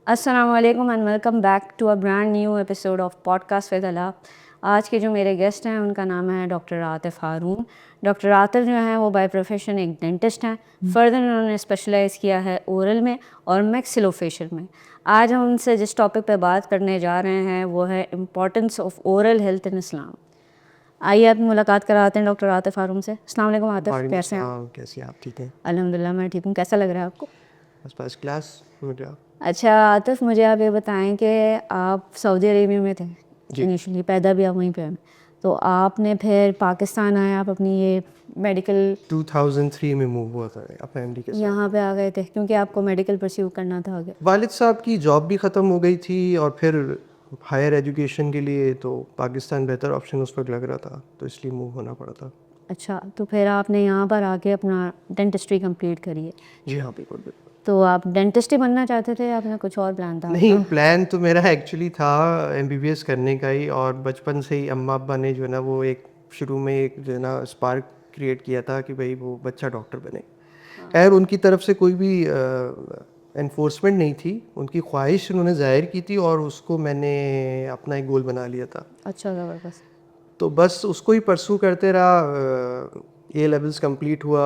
अस्सलाम वालेकुम and welcome back to a brand new episode of podcast with Ala. आज के जो मेरे गेस्ट हैं उनका नाम है डॉक्टर आतिफ़ हारून। डॉक्टर आतिफ़ जो हैं वो बाय प्रोफेशन एक डेंटिस्ट हैं। फर्दर उन्होंने स्पेशलाइज़ किया है ओरल में और मैक्सिलोफेशियल में। आज हम उनसे जिस टॉपिक पे बात करने जा रहे हैं वो है इम्पोर्टेंस ऑफ ओरल हेल्थ इन इस्लाम। आइए आप मुलाकात कराते हैं डॉक्टर आतिफ़ हारून से। अस्सलाम वालेकुम आतिफ़, कैसे हैं आप? कैसे आप? ठीक है, अल्हम्दुलिल्लाह मैं ठीक हूँ। कैसा लग रहा है आपको? बस फर्स्ट क्लास हो गया। अच्छा आतिफ़, मुझे आप ये बताएं कि आप सऊदी अरेबिया में थे जी। इनिशियली, पैदा भी आप वहीं पे हैं, तो आपने फिर पाकिस्तान आए, आप अपनी ये मेडिकल 2003 में मूव हुआ था अपने फैमिली के साथ। यहाँ पे आ गए थे क्योंकि आपको मेडिकल परस्यू करना था आगे? वालिद साहब की जॉब भी ख़त्म हो गई थी और फिर हायर एजुकेशन के लिए तो पाकिस्तान बेहतर ऑप्शन उस वक्त लग रहा था, तो इसलिए मूव होना पड़ा था। अच्छा, तो फिर आपने यहाँ पर आके अपना डेंटिस्ट्री कंप्लीट करी है। जी हाँ, बिल्कुल बिल्कुल। तो आप डेंटिस्ट ही बनना चाहते थे या आपने कुछ और प्लान था नहीं, आपका? प्लान तो मेरा एक्चुअली था एमबीबीएस करने का ही, और बचपन से ही अम्मा अब्बा ने जो है ना वो एक शुरू में एक जो है ना स्पार्क क्रिएट किया था कि भाई वो बच्चा डॉक्टर बने। खैर उनकी तरफ से कोई भी एनफोर्समेंट नहीं थी, उनकी ख्वाहिश उन्होंने ज़ाहिर की थी और उसको मैंने अपना एक गोल बना लिया था। अच्छा, ज़बरदस्त। तो बस उसको ही परसू करते रहा। ए लेवल्स कंप्लीट हुआ,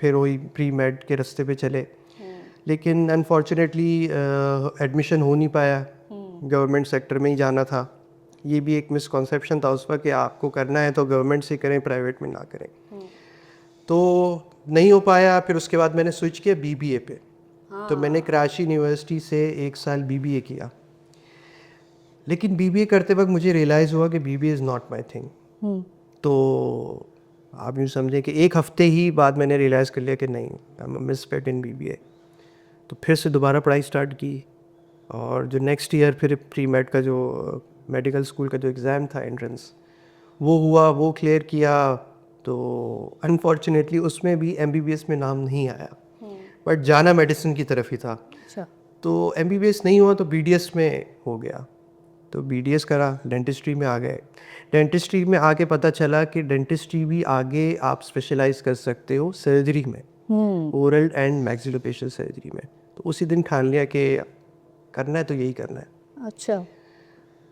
फिर वही प्री मेड के रास्ते पे चले, लेकिन अनफॉर्चुनेटली एडमिशन हो नहीं पाया। गवर्नमेंट सेक्टर में ही जाना था। ये भी एक मिसकॉन्सेप्शन था उस वक्त कि आपको करना है तो गवर्नमेंट से करें, प्राइवेट में ना करें। तो नहीं हो पाया। फिर उसके बाद मैंने स्विच किया बीबीए पे। तो मैंने कराची यूनिवर्सिटी से 1 साल बीबीए किया, लेकिन बीबीए करते वक्त मुझे रियलाइज़ हुआ कि BBA is not my thing. तो आप यूँ समझें कि 1 हफ्ते ही बाद मैंने रियलाइज़ कर लिया कि नहीं, I am misfit in BBA. तो फिर से दोबारा पढ़ाई स्टार्ट की, और जो नेक्स्ट ईयर फिर प्री मेड का जो मेडिकल स्कूल का जो एग्ज़ाम था एंट्रेंस, वो हुआ, वो क्लियर किया। तो अनफॉर्चुनेटली उसमें भी एमबीबीएस में नाम नहीं आया, बट जाना मेडिसिन की तरफ ही था। अच्छा। तो एमबीबीएस नहीं हुआ तो बीडीएस में हो गया। तो बीडीएस करा, डेंटिस्ट्री में आ गए। डेंटिस्ट्री में आके पता चला कि डेंटिस्ट्री भी आगे आप स्पेशलाइज कर सकते हो सर्जरी में, ओरल एंड मैक्सिलोफेशियल सर्जरी में। तो उसी दिन ठान लिया कि करना है तो यही करना है। अच्छा।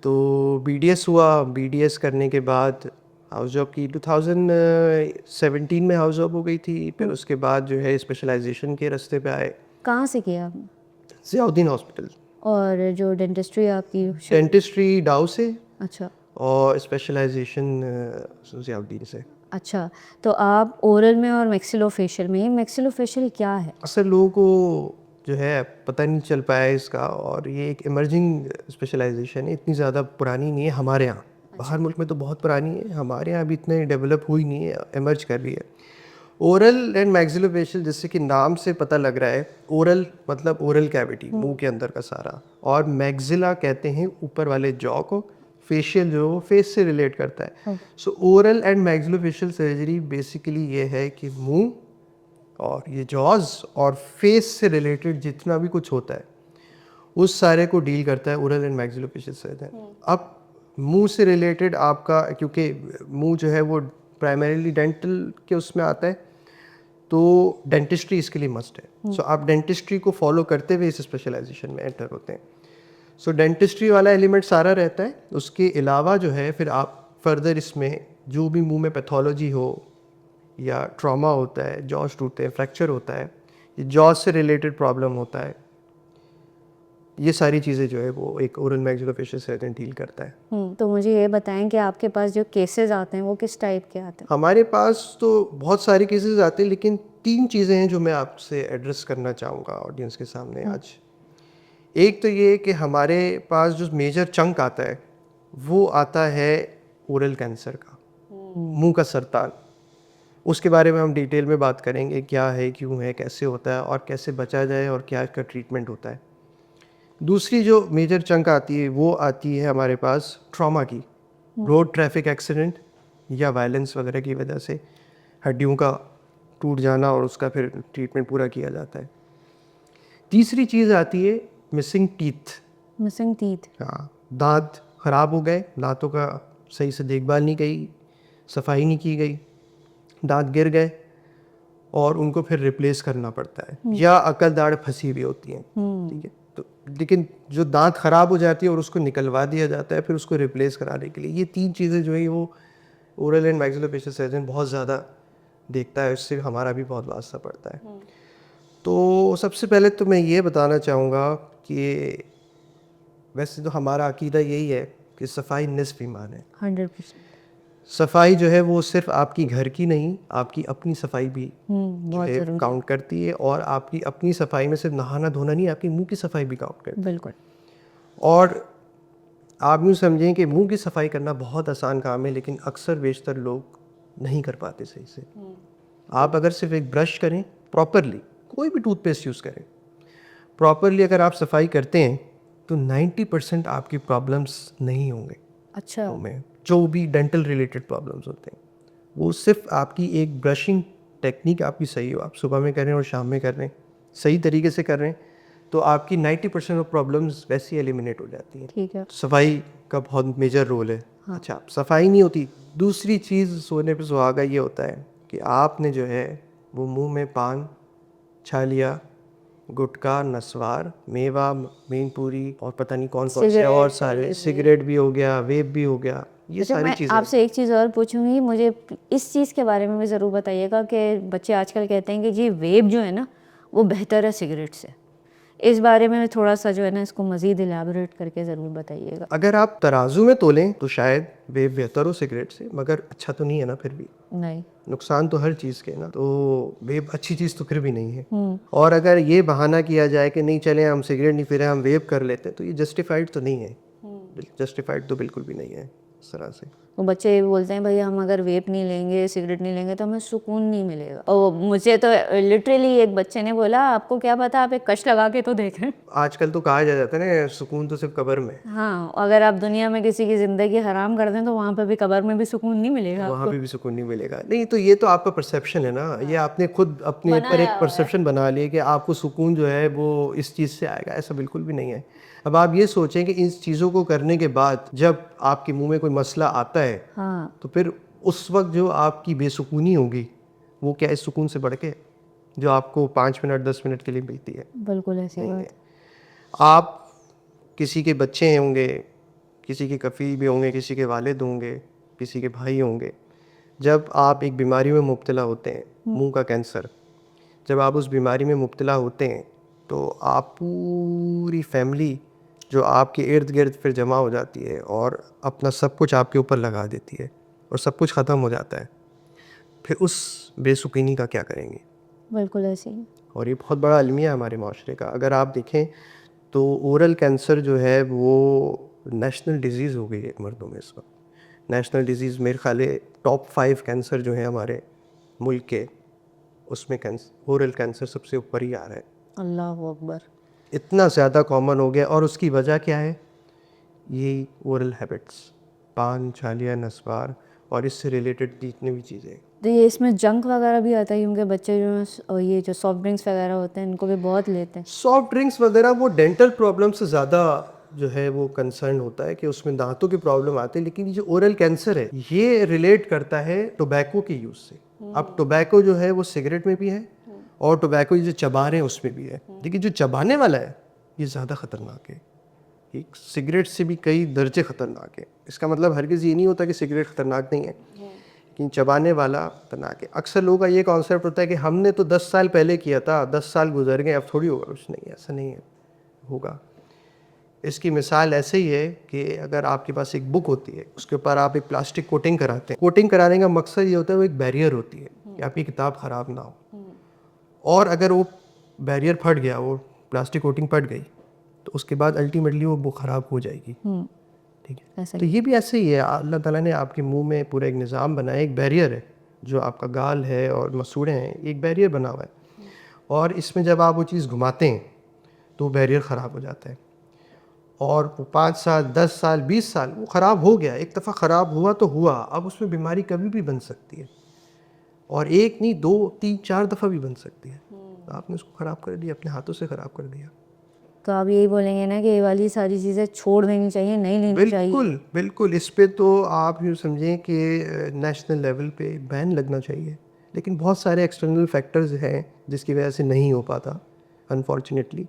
तो बीडीएस हुआ। बीडीएस करने के बाद हाउस जॉब की। 2017 में हाउस जॉब हो गई थी। फिर उसके बाद जो है स्पेशलाइजेशन के रास्ते पे आए, कहाँ से किया आपने? ज़ियाउद्दीन हॉस्पिटल। और जो डेंटिस्ट्री आपकी डेंटिस्ट्री डाउ से अच्छा। और स्पेशलाइजेशन ज़ियाउद्दीन से। अच्छा, तो आप ओरल में और मैक्सिलोफेशियल में, ये मैक्सिलोफेशियल क्या है? अक्सर लोगों को जो है पता नहीं चल पाया है इसका, और ये एक इमर्जिंग स्पेशलाइजेशन है, इतनी ज़्यादा पुरानी नहीं है हमारे यहाँ। बाहर मुल्क में तो बहुत पुरानी है, हमारे यहाँ अभी इतने डेवलप हुई नहीं है, इमर्ज कर रही है। ओरल एंड मैक्सिलोफेशियल, जैसे कि नाम से पता लग रहा है, ओरल मतलब ओरल कैविटी, मुंह के अंदर का सारा, और मैक्सिला कहते हैं ऊपर वाले जॉ को, फेशियल जो वो फेस से रिलेट करता है। सो oral and maxillofacial surgery basically ये है कि मुंह और ये जॉज और फेस से रिलेटेड जितना भी कुछ होता है उस सारे को डील करता है ओरल एंड मैक्सिलोफेशियल सर्जन। अब मुंह से रिलेटेड आपका, क्योंकि मुंह जो है वो प्राइमरीली डेंटल के उसमें आता है, तो डेंटिस्ट्री इसके लिए मस्ट है। सो आप डेंटिस्ट्री को फॉलो करते हुए इस स्पेशलाइजेशन में एंटर होते हैं। सो डेंटिस्ट्री वाला एलिमेंट सारा रहता है। उसके अलावा जो है फिर आप फर्दर इसमें जो भी मुंह में पैथोलॉजी हो या ट्रॉमा होता है, जॉस टूटते हैं, फ्रैक्चर होता है, ये जॉस से रिलेटेड प्रॉब्लम होता है, ये सारी चीज़ें जो है वो एक ओरल मैक्सिलोफेशियल सर्जन डील करता है। तो मुझे ये बताएं कि आपके पास जो केसेस आते हैं वो किस टाइप के आते हैं? हमारे पास तो बहुत सारे केसेस आते हैं, लेकिन 3 चीज़ें हैं जो मैं आपसे एड्रेस करना चाहूँगा ऑडियंस के सामने आज। एक तो ये कि हमारे पास जो मेजर चंक आता है वो आता है ओरल कैंसर का, मुंह का सरतान। उसके बारे में हम डिटेल में बात करेंगे, क्या है, क्यों है, कैसे होता है और कैसे बचा जाए और क्या इसका ट्रीटमेंट होता है। दूसरी जो मेजर चंक आती है वो आती है हमारे पास ट्रॉमा की, रोड ट्रैफिक एक्सीडेंट या वायलेंस वगैरह की वजह से हड्डियों का टूट जाना, और उसका फिर ट्रीटमेंट पूरा किया जाता है। तीसरी चीज़ आती है मिसिंग टीथ। Missing teeth. हाँ, दांत ख़राब हो गए, दांतों का सही से देखभाल नहीं की, सफाई नहीं की गई, दांत गिर गए और उनको फिर रिप्लेस करना पड़ता है, या अकल दाढ़ फंसी हुई होती है। ठीक है, तो लेकिन जो दांत ख़राब हो जाती है और उसको निकलवा दिया जाता है फिर उसको रिप्लेस कराने के लिए, ये 3 चीज़ें जो है वो ओरल एंड मैक्सिलोफेशियल सर्जन बहुत ज़्यादा देखता है, इससे हमारा भी बहुत वास्ता पड़ता है। तो सबसे पहले तो मैं ये बताना चाहूँगा कि वैसे तो हमारा अकीदा यही है कि सफाई निस्फ़ ईमान है। 100%। सफाई जो है वो सिर्फ आपकी घर की नहीं, आपकी अपनी सफाई भी जो बहुत है ज़रूरी। काउंट करती है, और आपकी अपनी सफाई में सिर्फ नहाना धोना नहीं, आपकी मुंह की सफाई भी काउंट करती है। बिल्कुल। और आप यूँ समझें कि मुंह की सफाई करना बहुत आसान काम है, लेकिन अक्सर बेशतर लोग नहीं कर पाते सही से। आप अगर सिर्फ एक ब्रश करें प्रॉपरली, कोई भी टूथपेस्ट यूज़ करें प्रॉपरली, अगर आप सफाई करते हैं तो 90% आपकी प्रॉब्लम्स नहीं होंगे अच्छा। में, जो भी डेंटल रिलेटेड प्रॉब्लम्स होते हैं। वो सिर्फ आपकी एक ब्रशिंग टेक्निक आपकी सही हो, आप सुबह में कर रहे हैं और शाम में कर रहे हैं, सही तरीके से कर रहे हैं, तो आपकी 90% ऑफ प्रॉब्लम्स वैसे ही एलिमिनेट हो जाती हैं। ठीक है। सफाई का बहुत मेजर रोल है। अच्छा, सफाई नहीं होती, दूसरी चीज़ सोने पे सुहागा ये होता है कि आपने जो है वो मुंह में पान, छालिया, गुटखा, नस्वार, मेवा, मेनपुरी और पता नहीं कौन कौन से और सारे, सिगरेट भी हो गया, वेप भी हो गया, ये अच्छा, सारी मैं चीज़ें। आपसे एक चीज़ और पूछूंगी, मुझे इस चीज़ के बारे में भी ज़रूर बताइएगा कि बच्चे आजकल कहते हैं कि जी वेप जो है ना वो बेहतर है सिगरेट से। इस बारे में थोड़ा सा जो है ना इसको मज़ीद इलेबोरेट करके ज़रूर बताइएगा। अगर आप तराजू में तोलें तो शायद वेप बेहतर हो सिगरेट से, मगर अच्छा तो नहीं है ना, फिर भी नहीं। नुकसान तो हर चीज़ के ना, तो वेप अच्छी चीज़ तो फिर भी नहीं है। और अगर ये बहाना किया जाए कि नहीं चले हम सिगरेट नहीं पी रहे हम वेप कर लेते हैं, तो ये जस्टिफाइड तो नहीं है, जस्टिफाइड तो बिल्कुल भी नहीं है इस तरह से। वो बच्चे ये बोलते हैं भाई हम अगर वेप नहीं लेंगे, सिगरेट नहीं लेंगे तो हमें सुकून नहीं मिलेगा। और मुझे तो लिटरली एक बच्चे ने बोला आपको क्या पता, आप एक कश लगा के तो देखें। आजकल तो कहा जाता है ना सुकून तो सिर्फ कब्र में, हाँ, अगर आप दुनिया में किसी की ज़िंदगी हराम कर दें तो वहाँ पे भी कब्र में भी सुकून नहीं मिलेगा वहाँ आपको। पे भी सुकून नहीं मिलेगा। नहीं तो ये तो आपका परसेप्शन है ना, ये आपने खुद अपने ऊपर एक परसेप्शन बना लिया कि आपको सुकून जो है वो इस चीज़ से आएगा, ऐसा बिल्कुल भी नहीं है। अब आप ये सोचें कि इन चीज़ों को करने के बाद जब आपके मुंह में कोई मसला आता है, हाँ। तो फिर उस वक्त जो आपकी बेसुकूनी होगी वो क्या इस सुकून से बढ़ के जो आपको 5 मिनट 10 मिनट के लिए मिलती है? बिल्कुल ऐसी नहीं बात। है। आप किसी के बच्चे होंगे, किसी के कफ़ील भी होंगे, किसी के वालिद होंगे, किसी के भाई होंगे, जब आप एक बीमारी में मुब्तला होते हैं, मुंह का कैंसर, जब आप उस बीमारी में मुब्तला होते हैं तो आप पूरी फैमिली जो आपके इर्द गिर्द फिर जमा हो जाती है और अपना सब कुछ आपके ऊपर लगा देती है और सब कुछ ख़त्म हो जाता है। फिर उस बेसुकीनी का क्या करेंगे? बिल्कुल ऐसी ही। और ये बहुत बड़ा अलमिया है हमारे माशरे का। अगर आप देखें तो ओरल कैंसर जो है वो नेशनल डिज़ीज़ हो गई है मर्दों में इस वक्त। नेशनल डिज़ीज़ मेरे ख्याल है टॉप 5 कैंसर जो है हमारे मुल्क के, उसमें ओरल कैंसर सबसे ऊपर ही आ रहा है। अल्लाह अकबर। इतना ज़्यादा कॉमन हो गया, और उसकी वजह क्या है? यही ओरल हैबिट्स, पान, छालिया, नस्वार और इससे रिलेटेड जितनी भी चीज़ें। तो ये इसमें जंक वगैरह भी आता है क्योंकि बच्चे जो हैं और ये जो सॉफ्ट ड्रिंक्स वगैरह होते हैं इनको भी बहुत लेते हैं। सॉफ्ट ड्रिंक्स वगैरह वो डेंटल प्रॉब्लम से ज़्यादा जो है वो कंसर्न होता है कि उसमें दांतों की प्रॉब्लम आती है, लेकिन ये जो ओरल कैंसर है ये रिलेट करता है टोबैको के यूज़ से। अब टोबैको जो है वो सिगरेट में भी है और टोबैको जो चबा रहे हैं उसमें भी है, लेकिन जो चबाने वाला है ये ज़्यादा ख़तरनाक है, एक सिगरेट से भी कई दर्जे ख़तरनाक है। इसका मतलब हरगिज़ ये नहीं होता कि सिगरेट ख़तरनाक नहीं है, लेकिन चबाने वाला खतरनाक है। अक्सर लोगों का ये कॉन्सेप्ट होता है कि हमने तो 10 साल पहले किया था, 10 साल गुजर गए अब थोड़ी होगा कुछ। नहीं, ऐसा नहीं है, होगा। इसकी मिसाल ऐसे ही है कि अगर आपके पास एक बुक होती है, उसके ऊपर आप एक प्लास्टिक कोटिंग कराते हैं। कोटिंग कराने का मकसद ये होता है वो एक बैरियर होती है कि आपकी किताब ख़राब ना हो, और अगर वो बैरियर फट गया, वो प्लास्टिक कोटिंग फट गई, तो उसके बाद अल्टीमेटली वो बुक ख़राब हो जाएगी। ठीक है, ऐसा तो ये भी ऐसे ही है। अल्लाह ताला ने आपके मुंह में पूरा एक निज़ाम बनाया, एक बैरियर है जो आपका गाल है और मसूड़े हैं, एक बैरियर बना हुआ है, और इसमें जब आप वो चीज़ घुमाते हैं तो वो बैरियर ख़राब हो जाता है, और 5 साल 10 साल 20 साल वो ख़राब हो गया। एक दफ़ा ख़राब हुआ तो हुआ, अब उसमें बीमारी कभी भी बन सकती है, और एक नहीं 2 3 4 दफ़ा भी बन सकती है। तो आपने उसको ख़राब कर दिया, अपने हाथों से ख़राब कर दिया। तो आप यही बोलेंगे ना कि ये वाली सारी चीज़ें छोड़ देनी चाहिए, नहीं लेनी चाहिए? बिल्कुल बिल्कुल, इस पे तो आप यूँ समझें कि नेशनल लेवल पे बैन लगना चाहिए, लेकिन बहुत सारे एक्सटर्नल फैक्टर्स हैं जिसकी वजह से नहीं हो पाता अनफॉर्चुनेटली।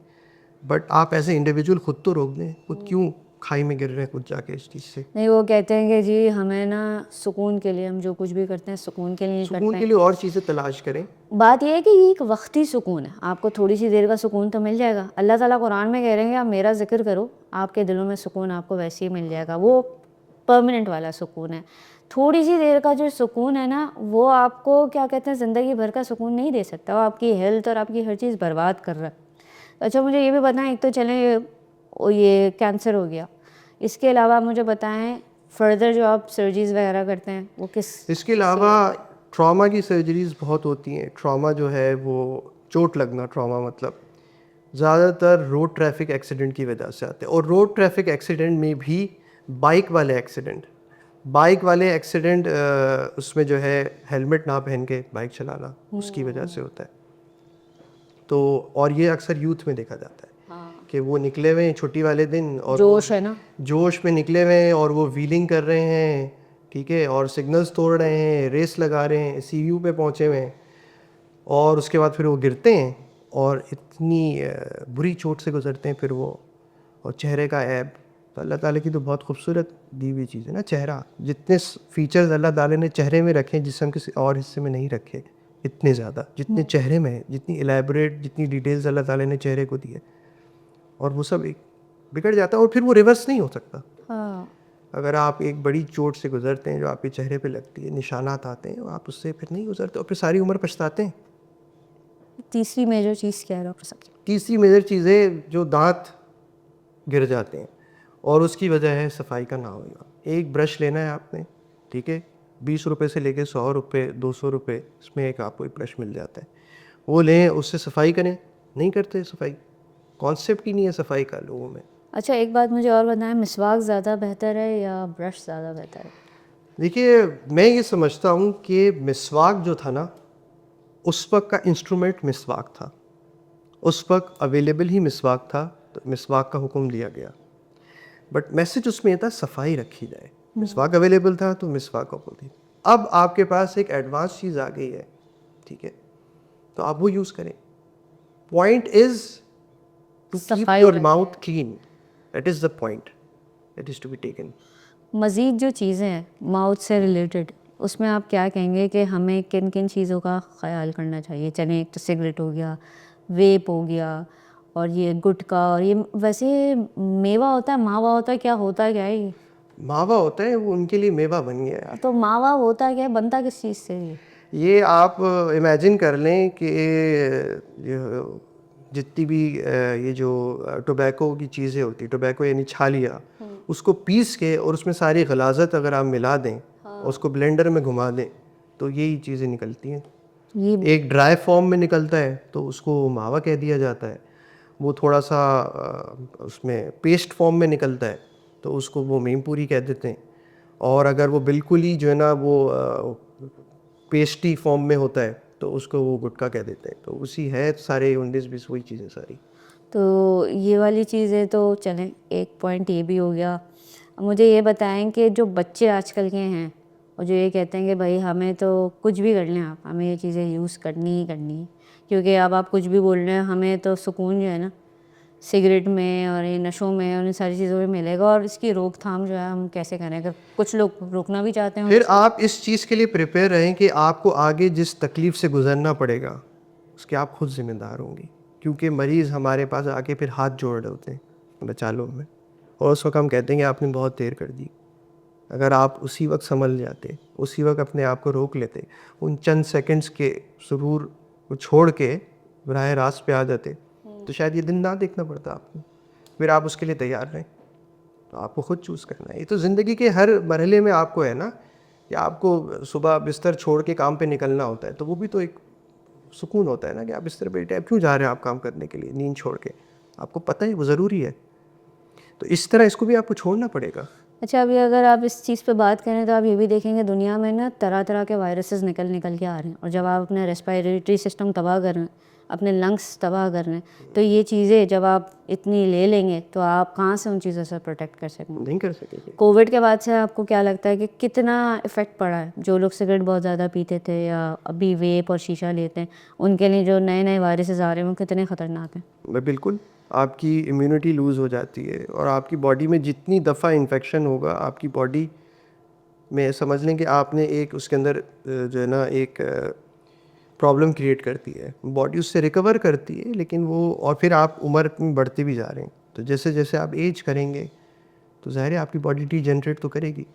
बट आप एज ए इंडिविजुअल खुद तो रोक दें, खुद क्यों खाई में गिर रहे हैं खुद जाके इस चीज़ से। नहीं, वो कहते हैं कि जी हमें ना सुकून के लिए, हम जो कुछ भी करते हैं सुकून के लिए सुकून करते के हैं। लिए और चीज़ें तलाश करें। बात ये है कि ये एक वक्ती सुकून है, आपको थोड़ी सी देर का सुकून तो मिल जाएगा। अल्लाह ताला कुरान में कह रहे हैं कि आप मेरा जिक्र करो, आपके दिलों में सुकून आपको वैसे ही मिल जाएगा। वो परमानेंट वाला सुकून है। थोड़ी सी देर का जो सुकून है ना, वो आपको क्या कहते हैं ज़िंदगी भर का सुकून नहीं दे सकता। वो आपकी हेल्थ और आपकी हर चीज़ बर्बाद कर रहा है। अच्छा, मुझे ये भी बताएं, एक तो चलें ये कैंसर हो गया, इसके अलावा आप मुझे बताएं फर्दर जो आप सर्जरीज वगैरह करते हैं वो किस। इसके अलावा ट्रॉमा की सर्जरीज बहुत होती हैं। ट्रॉमा जो है वो चोट लगना, ट्रॉमा मतलब ज़्यादातर रोड ट्रैफिक एक्सीडेंट की वजह से आते हैं। और रोड ट्रैफिक एक्सीडेंट में भी बाइक वाले एक्सीडेंट उसमें जो है हेलमेट ना पहन के बाइक चलाना, उसकी वजह से होता है। तो और ये अक्सर यूथ में देखा जाता है कि वो निकले हुए हैं छुट्टी वाले दिन और जोश है ना, जोश में निकले हुए हैं और वो व्हीलिंग कर रहे हैं, ठीक है, और सिग्नल्स तोड़ रहे हैं, रेस लगा रहे हैं, सीयू पे पहुंचे हुए हैं, और उसके बाद फिर वो गिरते हैं और इतनी बुरी चोट से गुजरते हैं फिर वो। और चेहरे का ऐब तो अल्लाह ताला की तो बहुत खूबसूरत दी हुई चीज़ है ना चेहरा। जितने फीचर्स अल्लाह ताला ने चेहरे में रखे हैं जिस्म किसी और हिस्से में नहीं रखे, इतने ज़्यादा जितने चेहरे में है, जितनी इलेबोरेट, जितनी डिटेल्स अल्लाह ताला ने चेहरे को दी है, और वो सब एक बिगड़ जाता है और फिर वो रिवर्स नहीं हो सकता। हाँ। अगर आप एक बड़ी चोट से गुजरते हैं जो आपके चेहरे पे लगती है, निशानात आते हैं, आप उससे फिर नहीं गुजरते और फिर सारी उम्र पछताते हैं। तीसरी मेजर चीज़ क्या है डॉक्टर साहब? तीसरी मेजर चीज़ें जो दांत गिर जाते हैं और उसकी वजह है सफाई का ना होना। एक ब्रश लेना है आपने, ठीक है, 20 रुपये से लेके 100 रुपये 200 रुपये इसमें एक आपको एक ब्रश मिल जाता है, वो लें, उससे सफाई करें। नहीं करते सफाई, कॉन्सेप्ट ही नहीं है सफाई का लोगों में। अच्छा, एक बात मुझे और बताएं, मिसवाक ज़्यादा बेहतर है या ब्रश ज़्यादा बेहतर है? देखिए, मैं ये समझता हूँ कि मिसवाक जो था ना, उस वक्त का इंस्ट्रूमेंट मिसवाक था, उस वक्त अवेलेबल ही मिसवाक था, तो मिसवाक का हुक्म दिया गया। बट मैसेज उसमें ये था सफाई रखी जाए। मिसवाक अवेलेबल था तो मिसवाक हुक्म थी। अब आपके पास एक एडवांस चीज़ आ गई है, ठीक है, तो आप वो यूज़ करें। पॉइंट इज़ टू कीप सफाई योर रखें। Mouth clean, that is the point that is to be taken. मज़ीद जो चीज़ें हैं माउथ से रिलेटेड, उसमें आप क्या कहेंगे कि हमें किन किन चीज़ों का ख्याल करना चाहिए? चलें, एक तो सिगरेट हो गया, वेप हो गया, और ये गुटखा, और ये वैसे मेवा होता है, मावा होता है, क्या होता है, क्या है ये? मावा होता है, वो उनके लिए मेवा बन गया यार। तो मावा होता क्या है, बनता किस चीज़ से ये आप इमेजिन कर लें कि ये जितनी भी ये जो टोबैको की चीज़ें होती, टोबैको यानी छालिया, उसको पीस के और उसमें सारी गलाजत अगर आप मिला दें और उसको ब्लेंडर में घुमा दें तो यही चीज़ें निकलती हैं। ये एक ड्राई फॉर्म में निकलता है तो उसको मावा कह दिया जाता है। वो थोड़ा सा उसमें पेस्ट फॉर्म में निकलता है तो उसको वो मेम पूरी कह देते हैं। और अगर वो बिल्कुल ही जो है ना वो पेस्टी फॉर्म में होता है तो उसको वो गुटखा कह देते हैं। तो उसी है सारे 19-20 वही चीज़ें सारी। तो ये वाली चीज़ें तो चलें, एक पॉइंट ये भी हो गया। अब मुझे ये बताएं कि जो बच्चे आजकल के हैं और जो ये कहते हैं कि भाई हमें तो कुछ भी कर लें आप, हमें ये चीज़ें यूज़ करनी ही करनी है, क्योंकि अब आप कुछ भी बोल रहे हैं, हमें तो सुकून जो है ना सिगरेट में और ये नशों में और इन सारी चीज़ों में मिलेगा, और इसकी रोकथाम जो है हम कैसे करें? अगर कुछ लोग रोकना भी चाहते हैं फिर आप इस चीज़ के लिए प्रिपेयर रहें कि आपको आगे जिस तकलीफ़ से गुजरना पड़ेगा उसके आप खुद ज़िम्मेदार होंगे, क्योंकि मरीज़ हमारे पास आके फिर हाथ जोड़ रहे होते हैं, बचा लो हमें, और उस वक्त हम कहते हैं कि आपने बहुत देर कर दी। अगर आप उसी वक्त संभल जाते, उसी वक्त अपने आप को रोक लेते, उन चंद सेकंड्स के सुरूर को छोड़ के बराह रास्त पे आ जाते, तो शायद ये दिन ना देखना पड़ता आपको। फिर आप उसके लिए तैयार रहें। तो आपको खुद चूज़ करना है। ये तो ज़िंदगी के हर मरहले में आपको है ना, कि आपको सुबह बिस्तर छोड़ के काम पे निकलना होता है, तो वो भी तो एक सुकून होता है ना कि आप बिस्तर पे अब क्यों जा रहे हैं आप काम करने के लिए, नींद छोड़ के, आपको पता है वो ज़रूरी है। तो इस तरह इसको भी आपको छोड़ना पड़ेगा। अच्छा, अभी अगर आप इस चीज़ पे बात करें तो आप ये भी देखेंगे दुनिया में ना तरह तरह के वायरसेस निकल निकल के आ रहे हैं, और जब आप अपने रेस्पिरेटरी सिस्टम तबाह कर रहे हैं, अपने लंग्स तबाह कर रहे हैं, तो ये चीज़ें जब आप इतनी ले लेंगे तो आप कहाँ से उन चीज़ों से प्रोटेक्ट कर सकेंगे? नहीं कर सकेंगे। कोविड के बाद से आपको क्या लगता है कि कितना इफ़ेक्ट पड़ा है? जो लोग सिगरेट बहुत ज़्यादा पीते थे या अभी वेप और शीशा लेते हैं, उनके लिए जो नए नए वायरसेस आ रहे हैं वो कितने ख़तरनाक हैं? मैं बिल्कुल, आपकी इम्यूनिटी लूज़ हो जाती है और आपकी बॉडी में जितनी दफ़ा इन्फेक्शन होगा आपकी बॉडी में, समझ लें कि आपने एक उसके अंदर जो है ना एक प्रॉब्लम क्रिएट करती है, बॉडी उससे रिकवर करती है, लेकिन वो और फिर आप उम्र में बढ़ते भी जा रहे हैं, तो जैसे जैसे आप एज करेंगे तो ज़ाहिर है आपकी बॉडी डीजनरेट तो करेगी,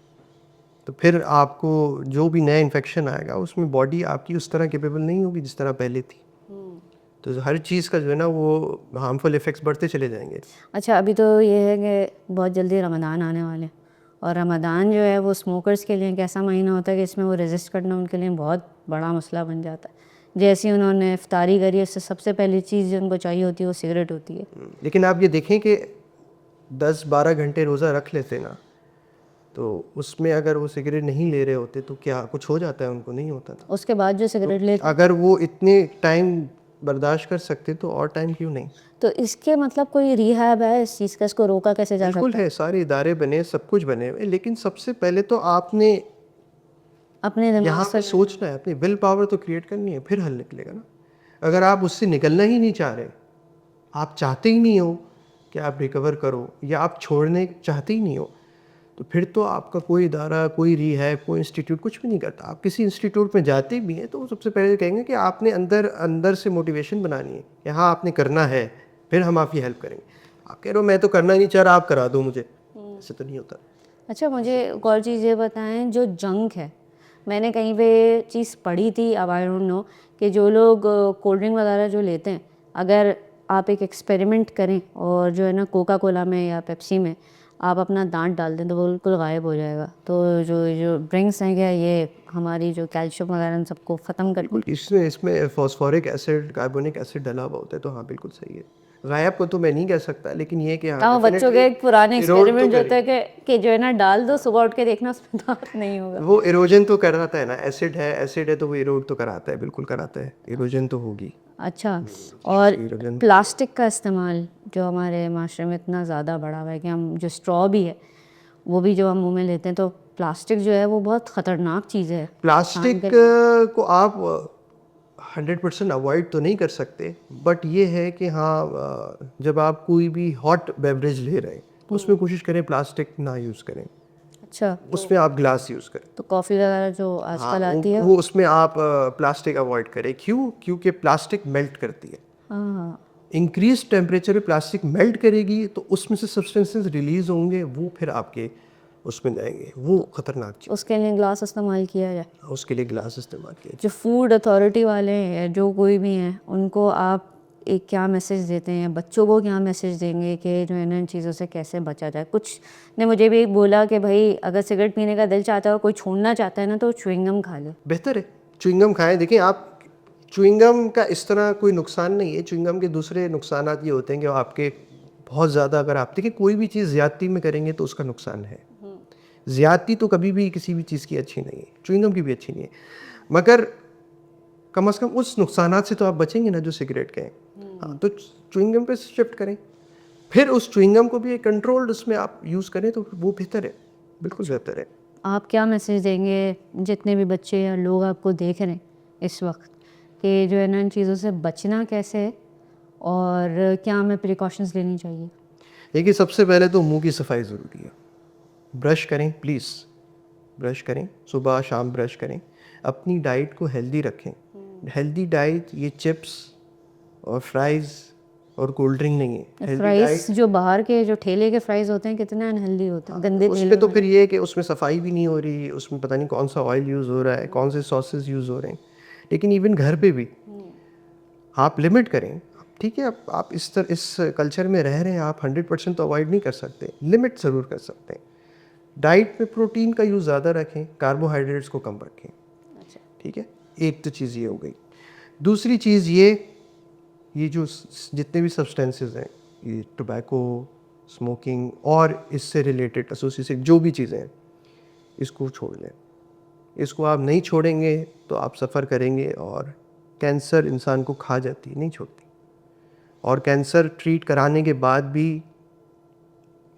तो फिर आपको जो भी नया इन्फेक्शन आएगा उसमें बॉडी आपकी उस तरह केपेबल नहीं होगी जिस तरह पहले थी। तो हर चीज़ का जो है ना वो हार्मफुल इफ़ेक्ट्स बढ़ते चले जाएंगे। अच्छा, अभी तो ये है कि बहुत जल्दी रमज़ान आने वाले हैं, और रमज़ान जो है वो स्मोकर्स के लिए एक ऐसा महीना होता है कि इसमें वो रेजिस्ट करना उनके लिए बहुत बड़ा मसला बन जाता है। जैसे ही उन्होंने इफ्तारी करी, उससे सबसे पहली चीज़ जो उनको चाहिए होती है वो सिगरेट होती है। लेकिन आप ये देखें कि 10-12 घंटे रोज़ा रख लेते ना, तो उसमें अगर वो सिगरेट नहीं ले रहे होते तो क्या कुछ हो जाता है? उनको नहीं होता था। उसके बाद जो सिगरेट ले, अगर वो इतने टाइम बर्दाश्त कर सकते तो और टाइम क्यों नहीं? तो इसके मतलब कोई रिहैब है इस चीज़ का? इसको रोका कैसे जा बिल्कुल सकता है? है, सारे इदारे बने, सब कुछ बने हुए, लेकिन सबसे पहले तो आपने अपने दिमाग यहाँ पे सोचना है, अपनी विल पावर तो क्रिएट करनी है, फिर हल निकलेगा ना। अगर आप उससे निकलना ही नहीं चाह रहे, आप चाहते ही नहीं हो कि आप रिकवर करो, या आप छोड़ने चाहते ही नहीं हो, तो फिर तो आपका कोई इदारा, कोई रिहैब, कोई इंस्टीट्यूट कुछ भी नहीं करता। आप किसी इंस्टीट्यूट में जाते भी हैं तो वो सबसे पहले कहेंगे कि आपने अंदर अंदर से मोटिवेशन बनानी है कि हाँ आपने करना है, फिर हम आपकी हेल्प करेंगे। आप कह रहे हो मैं तो करना ही नहीं चाह रहा, आप करा दो मुझे, ऐसे तो नहीं होता। अच्छा, मुझे एक और चीज़ ये बताएं, जो जंक है, मैंने कहीं पे चीज़ पढ़ी थी, अब आई डोंट नो, कि जो लोग कोल्ड ड्रिंक वगैरह जो लेते हैं, अगर आप एक एक्सपेरिमेंट करें और जो है ना कोका कोला में या पेप्सी में आप अपना दांत डाल दें तो वो बिल्कुल गायब हो जाएगा। तो जो जो ड्रिंक्स हैं, क्या ये हमारी जो कैल्शियम वगैरह इन सबको ख़त्म कर? बिल्कुल, इसमें इसमें फॉस्फोरिक एसिड, कार्बोनिक एसिड डला हुआ होता है, तो हाँ बिल्कुल सही है। गायब को तो मैं नहीं कह सकता, लेकिन ये कि हाँ हाँ, बच्चों के एक पुराने इरोड तो एक्सपेरिमेंट जो होता करेगी। है कि जो है ना डाल दो, सुबह उठ के देखना उसमें दांत नहीं होगा। वो इरोजन तो कराता है ना, एसिड है तो वो इरोड तो कराता है, बिल्कुल कराता है, इरोजन तो होगी। अच्छा, और इरोजन प्लास्टिक का इस्तेमाल जो हमारे माशरे में इतना ज़्यादा बढ़ा हुआ है कि हम जो स्ट्रॉ भी है वो भी जो हम मुंह में लेते हैं, तो प्लास्टिक जो है वो बहुत ख़तरनाक चीज़ है। प्लास्टिक को आप 100% अवॉइड तो नहीं कर सकते, बट ये है कि हाँ जब आप कोई भी हॉट बेवरेज ले रहे हैं तो उसमें कोशिश करें प्लास्टिक ना यूज़ करें, अच्छा, उसमें आप ग्लास यूज़ करें। तो कॉफ़ी वगैरह जो हाँ, आजकल आती है, वो उसमें आप प्लास्टिक अवॉइड करें। क्यों? क्योंकि प्लास्टिक मेल्ट करती है। हाँ, इंक्रीज टेम्परेचर पे प्लास्टिक मेल्ट करेगी तो उसमें से सब्सटेंसेस रिलीज होंगे, वो फिर आपके उसमें जाएंगे, वो खतरनाक चीज़। उसके लिए ग्लास इस्तेमाल किया जाए। उसके लिए ग्लास इस्तेमाल किया जो फूड अथॉरिटी वाले हैं, जो कोई भी हैं, उनको आप एक क्या मैसेज देते हैं, बच्चों को क्या मैसेज देंगे कि जो है ना इन चीज़ों से कैसे बचा जाए? कुछ ने मुझे भी बोला कि भाई अगर सिगरेट पीने का दिल चाहता है और कोई छोड़ना चाहता है ना, तो च्युइंगम खा ले। बेहतर है च्युइंगम खाएं। देखिए आप, च्युइंगम का इस तरह कोई नुकसान नहीं है। च्युइंगम के दूसरे नुकसानात ये होते हैं कि आपके बहुत ज़्यादा, अगर आप देखिए कोई भी चीज़ ज़्यादती में करेंगे तो उसका नुकसान है। ज़्यादती तो कभी भी किसी भी चीज़ की अच्छी नहीं है, च्युइंगम की भी अच्छी नहीं है, मगर कम से कम उस नुकसानात से तो आप बचेंगे ना जो सिगरेट के हैं। हाँ, तो च्युइंगम पे शिफ्ट करें, फिर उस च्युइंगम को भी एक कंट्रोल्ड उसमें आप यूज़ करें तो वो बेहतर है, बिल्कुल बेहतर है। आप क्या मैसेज देंगे जितने भी बच्चे या लोग आपको देख रहे हैं इस वक्त, कि जो है ना इन चीज़ों से बचना कैसे है और क्या हमें प्रिकॉशंस लेनी चाहिए? देखिए सबसे पहले तो मुंह की सफाई ज़रूरी है। ब्रश करें प्लीज़, ब्रश करें, सुबह शाम ब्रश करें। अपनी डाइट को हेल्दी रखें। हेल्दी डाइट ये चिप्स और फ्राइज़ और कोल्ड ड्रिंक नहीं है। हेल्दी डाइट फ्राइज जो बाहर के जो ठेले के फ्राइज होते हैं कितने अनहेल्दी होते हैं, गंदे उसमें ठेले तो वाले। फिर ये है कि उसमें सफाई भी नहीं हो रही, उसमें पता नहीं कौन सा ऑयल यूज़ हो रहा है, कौन से सॉसेस यूज़ हो रहे हैं। लेकिन इवन घर पे भी आप लिमिट करें। ठीक है, आप इस कल्चर में रह रहे हैं, आप 100% तो अवॉइड नहीं कर सकते, लिमिट ज़रूर कर सकते हैं। डाइट में प्रोटीन का यूज़ ज़्यादा रखें, कार्बोहाइड्रेट्स को कम रखें। अच्छा, ठीक है, एक तो चीज़ ये हो गई। दूसरी चीज़ ये जो जितने भी सब्सटेंसेस हैं, ये टोबैको, स्मोकिंग और इससे रिलेटेड एसोसिएटेड जो भी चीज़ें हैं, इसको छोड़ लें। इसको आप नहीं छोड़ेंगे तो आप सफ़र करेंगे, और कैंसर इंसान को खा जाती है, नहीं छोड़ती। और कैंसर ट्रीट कराने के बाद भी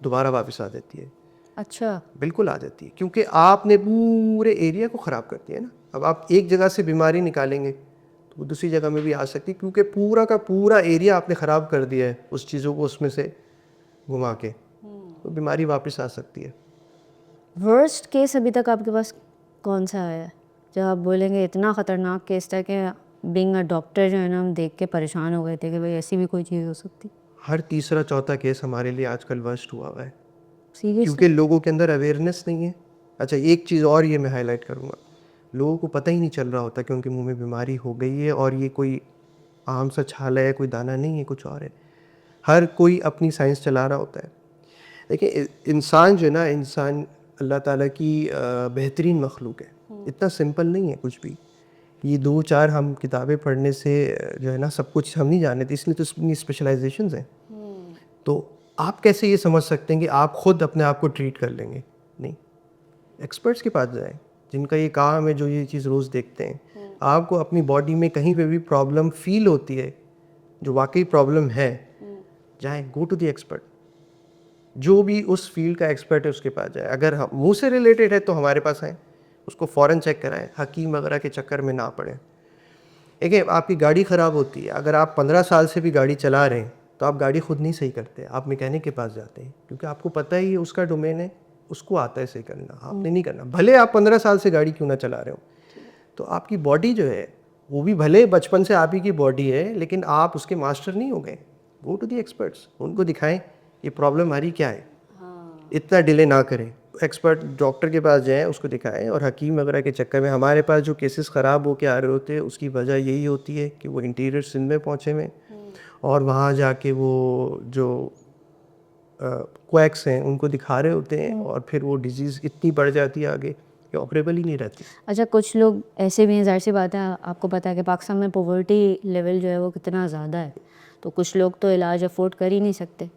दोबारा वापस आ जाती है, अच्छा, बिल्कुल आ जाती है, क्योंकि आपने पूरे एरिया को ख़राब कर दिया ना। अब आप एक जगह से बीमारी निकालेंगे तो वो दूसरी जगह में भी आ सकती है, क्योंकि पूरा का पूरा एरिया आपने ख़राब कर दिया है उस चीज़ों को उसमें से घुमा के, तो बीमारी वापस आ सकती है। वर्स्ट केस अभी तक आपके पास कौन सा आया है जब आप बोलेंगे इतना ख़तरनाक केस था कि बीइंग अ डॉक्टर जो है ना हम देख के परेशान हो गए थे कि भाई ऐसी भी कोई चीज़ हो सकती? हर तीसरा चौथा केस हमारे लिए आजकल वर्स्ट हुआ हुआ है, सीरियसली? क्योंकि लोगों के अंदर अवेयरनेस नहीं है। अच्छा, एक चीज़ और ये मैं हाईलाइट करूँगा, लोगों को पता ही नहीं चल रहा होता कि उनके मुंह में बीमारी हो गई है और ये कोई आम सा छाला है, कोई दाना नहीं है, कुछ और है। हर कोई अपनी साइंस चला रहा होता है। देखिए, इंसान जो है ना, इंसान अल्लाह ताला की बेहतरीन मखलूक है। इतना सिंपल नहीं है कुछ भी। ये 2-4 हम किताबें पढ़ने से जो है ना सब कुछ हम नहीं जानते, इसलिए तो इतनी स्पेशलाइजेशंस हैं। तो आप कैसे ये समझ सकते हैं कि आप खुद अपने आप को ट्रीट कर लेंगे? नहीं, एक्सपर्ट्स के पास जाएं, जिनका ये काम है, जो ये चीज़ रोज़ देखते हैं। आपको अपनी बॉडी में कहीं पे भी प्रॉब्लम फील होती है, जो वाकई प्रॉब्लम है, जाएं, गो टू द एक्सपर्ट। जो भी उस फील्ड का एक्सपर्ट है उसके पास जाए। अगर हम मुंह से रिलेटेड है तो हमारे पास आए, उसको फ़ौरन चेक कराएं, हकीम वगैरह के चक्कर में ना पड़े। देखिए, आपकी गाड़ी ख़राब होती है, अगर आप 15 साल से भी गाड़ी चला रहे हैं तो आप गाड़ी खुद नहीं सही करते, आप मैकेनिक के पास जाते हैं, क्योंकि आपको पता ही है उसका डोमेन है, उसको आता है सही करना, आपने नहीं करना। भले आप 15 साल से गाड़ी क्यों ना चला रहे हो, तो आपकी बॉडी जो है वो भी भले बचपन से आप ही की बॉडी है, लेकिन आप उसके मास्टर नहीं हो गए। गो टू द एक्सपर्ट्स, उनको दिखाएं ये प्रॉब्लम हमारी क्या है। इतना डिले ना करें, एक्सपर्ट डॉक्टर के पास जाएं, उसको दिखाएं। और हकीम वगैरह के चक्कर में हमारे पास जो केसेस ख़राब होके आ रहे होते हैं, उसकी वजह यही होती है कि वो इंटीरियर सिंध में पहुँचे में, और वहाँ जाके वो जो क्वैक्स हैं उनको दिखा रहे होते हैं, और फिर वो डिजीज़ इतनी बढ़ जाती है आगे कि ऑपरेबल ही नहीं रहती। अच्छा, कुछ लोग ऐसे भी हैं, ज़ाहिर सी बात है, आपको पता है कि पाकिस्तान में पॉवर्टी लेवल जो है वो कितना ज़्यादा है, तो कुछ लोग तो इलाज अफोर्ड कर ही नहीं सकते।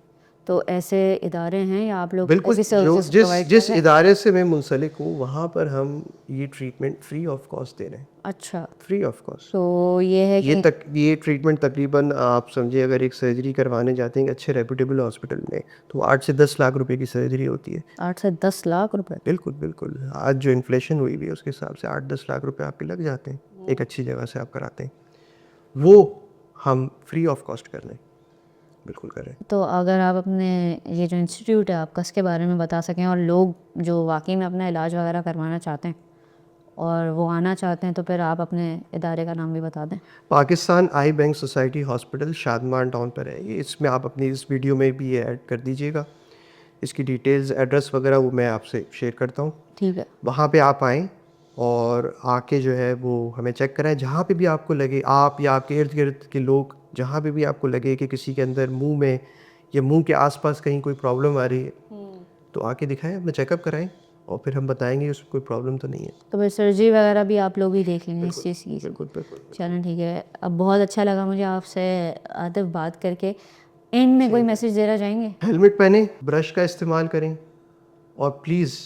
तो ऐसे इदारे हैं या आप लोग बिल्कुल, ऐसी जो सर्विसेज जिस प्रोवाइड कर जिस रहे हैं? इदारे से मैं मुंसलिक हूँ, वहाँ पर हम ये ट्रीटमेंट फ्री ऑफ कॉस्ट दे रहे हैं, अच्छा, फ्री ऑफ कॉस्ट। तो ये है कि ये ट्रीटमेंट तकरीबन आप समझिए, अगर एक सर्जरी करवाने जाते हैं अच्छे रेप्यूटेबल हॉस्पिटल में, तो 8 से 10 लाख रुपए की सर्जरी होती है। 8 से 10 लाख रुपए? बिल्कुल बिल्कुल, आज जो इन्फ्लेशन हुई हुई है उसके हिसाब से 8-10 लाख रुपए आपके लग जाते हैं, एक अच्छी जगह से आप कराते हैं। वो हम फ्री ऑफ कॉस्ट कर रहे हैं, बिल्कुल कर रहे हैं। तो अगर आप अपने ये जो इंस्टीट्यूट है आपका, इसके बारे में बता सकें, और लोग जो वाकई में अपना इलाज वगैरह करवाना चाहते हैं और वो आना चाहते हैं, तो फिर आप अपने इदारे का नाम भी बता दें। Pakistan eye bank society hospital Shadman town पर है ये। इसमें आप अपनी इस वीडियो में भी ये ऐड कर दीजिएगा, इसकी डिटेल्स, एड्रेस वगैरह वो मैं आपसे शेयर करता हूँ। ठीक है। वहाँ पे आप आएँ और आके जो है वो हमें चेक कराएं। जहाँ पे भी आपको लगे, आप या आपके इर्द गिर्द के लोग, जहाँ पे भी आपको लगे कि किसी के अंदर मुंह में या मुंह के आसपास कहीं कोई प्रॉब्लम आ रही है, तो आके दिखाएं, अपना चेकअप कराएं, और फिर हम बताएंगे उसमें कोई प्रॉब्लम तो नहीं है। तो फिर सर्जरी वगैरह भी आप लोग ही देख लेंगे इस चीज़ की? बिल्कुल बिल्कुल। चलें, ठीक है। अब बहुत अच्छा लगा मुझे आपसे आतिफ बात करके। एंड में कोई मैसेज देना चाहेंगे? हेलमेट पहने, ब्रश का इस्तेमाल करें, और प्लीज़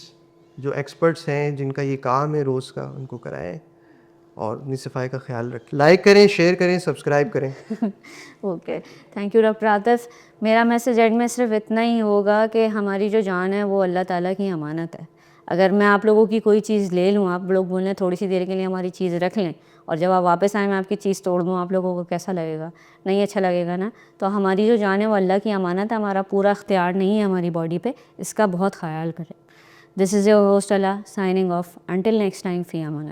जो एक्सपर्ट्स हैं जिनका ये काम है रोज़ का, उनको कराएं, और अपनी सफाई का ख्याल रखें। लाइक करें, शेयर करें, सब्सक्राइब करें। Okay, thank you doctor Atif. मेरा मैसेज एंड में सिर्फ इतना ही होगा कि हमारी जो जान है वो अल्लाह ताला की अमानत है। अगर मैं आप लोगों की कोई चीज़ ले लूँ, आप लोग बोलें थोड़ी सी देर के लिए हमारी चीज़ रख लें, और जब आप वापस आए मैं आपकी चीज़ तोड़ दूँ, आप लोगों को कैसा लगेगा? नहीं अच्छा लगेगा ना। तो हमारी जो जान है वो अल्लाह की अमानत है, हमारा पूरा इख्तियार नहीं है हमारी बॉडी पे, इसका बहुत ख्याल करें। This is your host Ala signing off. Until next time, फ़ी अमान।